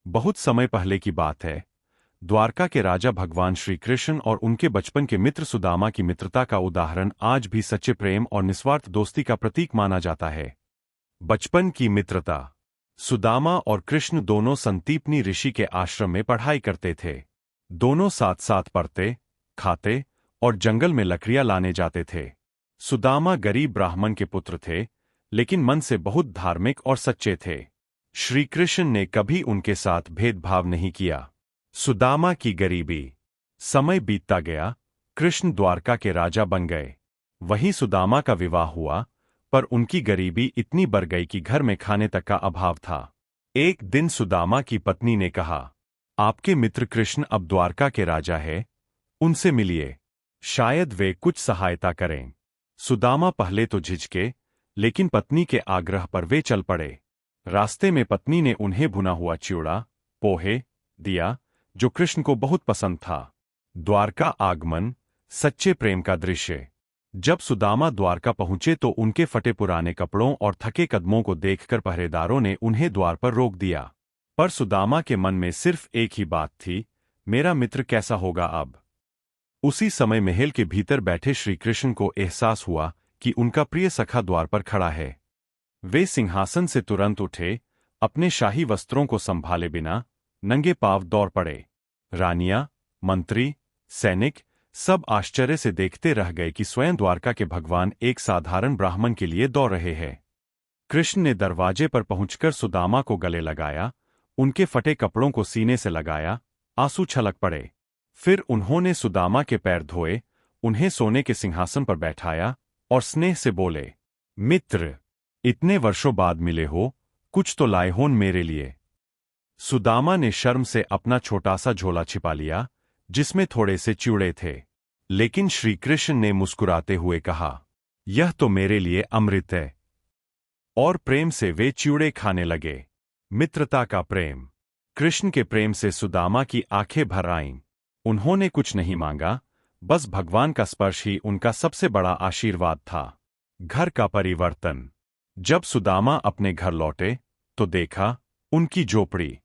बहुत समय पहले की बात है। द्वारका के राजा भगवान श्री कृष्ण और उनके बचपन के मित्र सुदामा की मित्रता का उदाहरण आज भी सच्चे प्रेम और निस्वार्थ दोस्ती का प्रतीक माना जाता है। बचपन की मित्रता। सुदामा और कृष्ण दोनों संदीपनी ऋषि के आश्रम में पढ़ाई करते थे। दोनों साथ साथ पढ़ते, खाते और जंगल में लकड़ियां लाने जाते थे। सुदामा गरीब ब्राह्मण के पुत्र थे, लेकिन मन से बहुत धार्मिक और सच्चे थे। श्री कृष्ण ने कभी उनके साथ भेदभाव नहीं किया। सुदामा की गरीबी। समय बीतता गया, कृष्ण द्वारका के राजा बन गए। वहीं सुदामा का विवाह हुआ, पर उनकी गरीबी इतनी बढ़ गई कि घर में खाने तक का अभाव था। एक दिन सुदामा की पत्नी ने कहा, आपके मित्र कृष्ण अब द्वारका के राजा है, उनसे मिलिए, शायद वे कुछ सहायता करें। सुदामा पहले तो झिझके, लेकिन पत्नी के आग्रह पर वे चल पड़े। रास्ते में पत्नी ने उन्हें भुना हुआ चिवड़ा, पोहे दिया, जो कृष्ण को बहुत पसंद था। द्वारका आगमन, सच्चे प्रेम का दृश्य। जब सुदामा द्वारका पहुंचे तो उनके फटे पुराने कपड़ों और थके कदमों को देखकर पहरेदारों ने उन्हें द्वार पर रोक दिया। पर सुदामा के मन में सिर्फ एक ही बात थी, मेरा मित्र कैसा होगा अब। उसी समय महल के भीतर बैठे श्री कृष्ण को एहसास हुआ कि उनका प्रिय सखा द्वार पर खड़ा है। वे सिंहासन से तुरंत उठे, अपने शाही वस्त्रों को संभाले बिना नंगे पांव दौड़ पड़े। रानियां, मंत्री, सैनिक सब आश्चर्य से देखते रह गए कि स्वयं द्वारका के भगवान एक साधारण ब्राह्मण के लिए दौड़ रहे हैं। कृष्ण ने दरवाजे पर पहुंचकर सुदामा को गले लगाया, उनके फटे कपड़ों को सीने से लगाया, आंसू छलक पड़े। फिर उन्होंने सुदामा के पैर धोए, उन्हें सोने के सिंहासन पर बैठाया और स्नेह से बोले, मित्र, इतने वर्षों बाद मिले हो, कुछ तो लाए होन मेरे लिए। सुदामा ने शर्म से अपना छोटा सा झोला छिपा लिया, जिसमें थोड़े से चिवड़े थे। लेकिन श्री कृष्ण ने मुस्कुराते हुए कहा, यह तो मेरे लिए अमृत है। और प्रेम से वे चिवड़े खाने लगे। मित्रता का प्रेम। कृष्ण के प्रेम से सुदामा की आंखें भर आईं। उन्होंने कुछ नहीं मांगा, बस भगवान का स्पर्श ही उनका सबसे बड़ा आशीर्वाद था। घर का परिवर्तन। जब सुदामा अपने घर लौटे, तो देखा, उनकी झोपड़ी